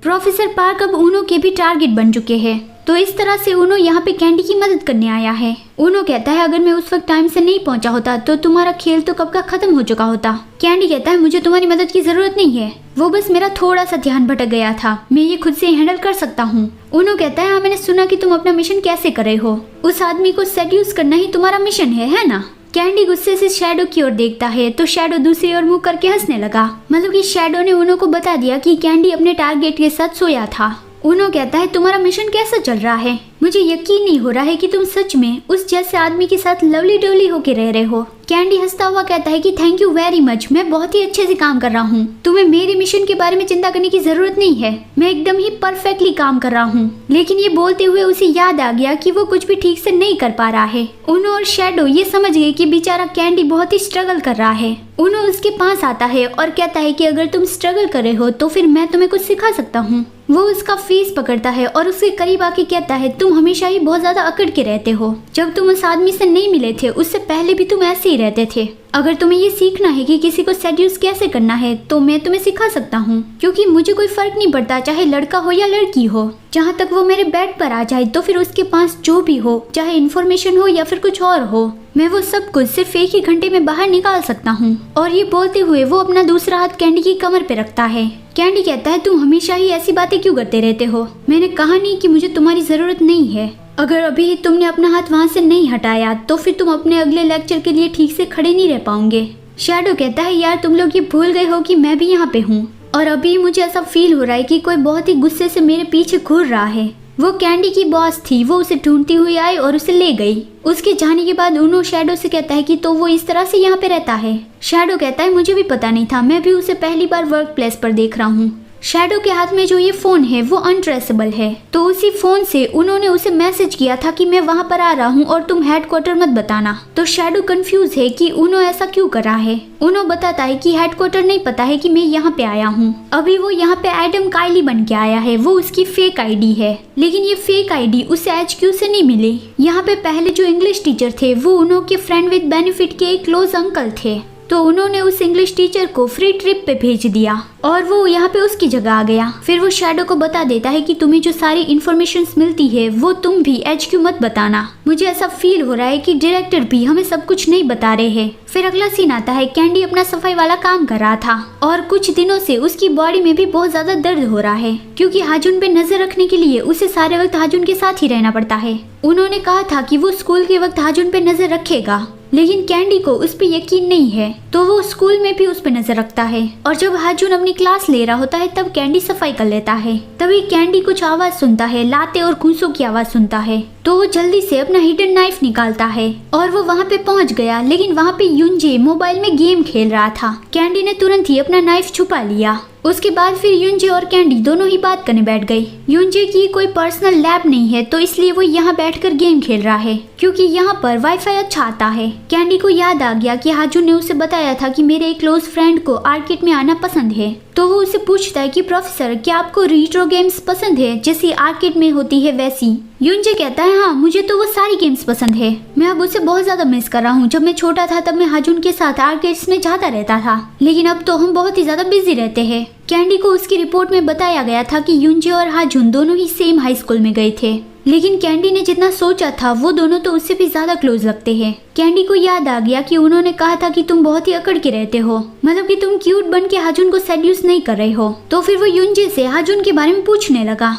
Professor park अब उनो के भी टारगेट बन चुके हैं। तो इस तरह से उनो यहाँ पे कैंडी की मदद करने आया है। उनो कहता है अगर मैं उस वक्त टाइम से नहीं पहुँचा होता तो तुम्हारा खेल तो कब का खत्म हो चुका होता। कैंडी कहता है मुझे तुम्हारी मदद की जरूरत नहीं है, वो बस मेरा थोड़ा सा ध्यान भटक गया था, मैं ये खुद से हैंडल कर सकता हूँ। उनो कहता है हाँ मैंने सुना कि तुम अपना मिशन कैसे कर रहे हो, उस आदमी को सेड्यूस करना ही तुम्हारा मिशन है ना। कैंडी गुस्से से शैडो की ओर देखता है तो शैडो दूसरी ओर मुंह करके हंसने लगा। मतलब कि शैडो ने उनो को बता दिया कि कैंडी अपने टारगेट के साथ सोया था। उनो कहता है तुम्हारा मिशन कैसा चल रहा है, मुझे यकीन नहीं हो रहा है कि तुम सच में उस जैसे आदमी के साथ लवली डवली होके रह रहे हो। कैंडी हंसता हुआ कहता है कि थैंक यू वेरी मच, मैं बहुत ही अच्छे से काम कर रहा हूँ, तुम्हें मेरे मिशन के बारे में चिंता करने की जरूरत नहीं है, मैं एकदम ही परफेक्टली काम कर रहा हूँ। लेकिन ये बोलते हुए उसे याद आ गया कि वो कुछ भी ठीक से नहीं कर पा रहा है। उनो और शैडो ये समझ गए कि बेचारा कैंडी बहुत ही स्ट्रगल कर रहा है। उनो उसके पास आता है और कहता है कि अगर तुम स्ट्रगल कर रहे हो तो फिर मैं तुम्हें कुछ सिखा सकता हूँ। वो उसका फेस पकड़ता है और उसके करीब आके कहता है तुम हमेशा ही बहुत ज्यादा अकड़ के रहते हो, जब तुम उस आदमी से नहीं मिले थे उससे पहले भी तुम ऐसे ही रहते थे। अगर तुम्हें ये सीखना है कि किसी को सेड्यूस कैसे करना है तो मैं तुम्हें सिखा सकता हूँ, क्योंकि मुझे कोई फर्क नहीं पड़ता चाहे लड़का हो या लड़की हो, जहाँ तक वो मेरे बेड पर आ जाए तो फिर उसके पास जो भी हो, चाहे इन्फॉर्मेशन हो या फिर कुछ और हो, मैं वो सब कुछ सिर्फ एक ही घंटे में बाहर निकाल सकता हूँ। और ये बोलते हुए वो अपना दूसरा हाथ कैंडी की कमर पे रखता है। कैंडी कहता है तुम हमेशा ही ऐसी बातें क्यों करते रहते हो, मैंने कहा नहीं कि मुझे तुम्हारी जरूरत नहीं है, अगर अभी तुमने अपना हाथ वहाँ से नहीं हटाया तो फिर तुम अपने अगले लेक्चर के लिए ठीक से खड़े नहीं रह पाओगे। शैडो कहता है यार तुम लोग ये भूल गए हो कि मैं भी यहाँ पे हूँ और अभी मुझे ऐसा फील हो रहा है कि कोई बहुत ही गुस्से से मेरे पीछे घूर रहा है। वो कैंडी की बॉस थी, वो उसे ढूंढती हुई आई और उसे ले गई। उसके जाने के बाद उनो शैडो से कहता है कि तो वो इस तरह से यहाँ पे रहता है। शैडो कहता है मुझे भी पता नहीं था, मैं भी उसे पहली बार वर्क प्लेस पर देख रहा हूँ। शैडो के हाथ में जो ये फोन है वो अनट्रेसेबल है, तो उसी फोन से उन्होंने उसे मैसेज किया था कि मैं वहाँ पर आ रहा हूँ और तुम हेडक्वार्टर मत बताना। तो शैडो कंफ्यूज है कि उनो ऐसा क्यों कर रहा है। उनो बताता है कि हेडक्वार्टर नहीं पता है कि मैं यहाँ पे आया हूँ, अभी वो यहाँ पे एडम काइली बन के आया है, वो उसकी फेक आईडी है, लेकिन ये फेक आईडी उसे HQ से नहीं मिली। यहाँ पे पहले जो इंग्लिश टीचर थे वो उनो के फ्रेंड विद बेनिफिट के एक क्लोज अंकल थे, तो उन्होंने उस इंग्लिश टीचर को फ्री ट्रिप पे भेज दिया और वो यहाँ पे उसकी जगह आ गया। फिर वो शैडो को बता देता है कि तुम्हें जो सारी इन्फॉर्मेशंस मिलती है वो तुम भी HQ मत बताना, मुझे ऐसा फील हो रहा है कि डायरेक्टर भी हमें सब कुछ नहीं बता रहे हैं। फिर अगला सीन आता है, कैंडी अपना सफाई वाला काम कर रहा था और कुछ दिनों से उसकी बॉडी में भी बहुत ज्यादा दर्द हो रहा है, क्योंकि हाजुन पे नजर रखने के लिए उसे सारे वक्त हाजुन के साथ ही रहना पड़ता है। उन्होंने कहा था कि वो स्कूल के वक्त हाजुन पे नजर रखेगा, लेकिन कैंडी को उस पे यकीन नहीं है, तो वो स्कूल में भी उस पे नजर रखता है। और जब हाजुन अपनी क्लास ले रहा होता है तब कैंडी सफाई कर लेता है। तभी कैंडी कुछ आवाज सुनता है, लाते और घूंसों की आवाज सुनता है, तो वो जल्दी से अपना हिडन नाइफ निकालता है और वो वहाँ पे पहुँच गया, लेकिन वहाँ पे युंजे मोबाइल में गेम खेल रहा था। कैंडी ने तुरंत ही अपना नाइफ छुपा लिया। उसके बाद फिर युंजे और कैंडी दोनों ही बात करने बैठ गई। युंजे की कोई पर्सनल लैब नहीं है, तो इसलिए वो यहाँ बैठकर गेम खेल रहा है, क्योंकि यहाँ पर वाईफाई अच्छा आता है। कैंडी को याद आ गया कि हाजुन ने उसे बताया था कि मेरे एक क्लोज फ्रेंड को आर्केड में आना पसंद है, तो वो उसे पूछता है कि प्रोफेसर क्या आपको रेट्रो गेम्स पसंद है जैसी आर्केड में होती है वैसी। युंजे कहता है हाँ मुझे तो वो सारी गेम्स पसंद है, मैं अब उसे बहुत ज्यादा मिस कर रहा हूँ, जब मैं छोटा था तब मैं हाजुन के साथ आर्केड्स में जाता रहता था, लेकिन अब तो हम बहुत ही ज्यादा बिजी रहते हैं। कैंडी को उसकी रिपोर्ट में बताया गया था कि युंजे और हाजुन दोनों ही सेम हाई स्कूल में गए थे, लेकिन कैंडी ने जितना सोचा था वो दोनों तो उससे भी ज्यादा क्लोज लगते हैं। कैंडी को याद आ गया कि उन्होंने कहा था कि तुम बहुत ही अकड़ के रहते हो, मतलब कि तुम क्यूट बन के हाजुन को सेड्यूस नहीं कर रहे हो, तो फिर वो युंजे से हाजुन के बारे में पूछने लगा।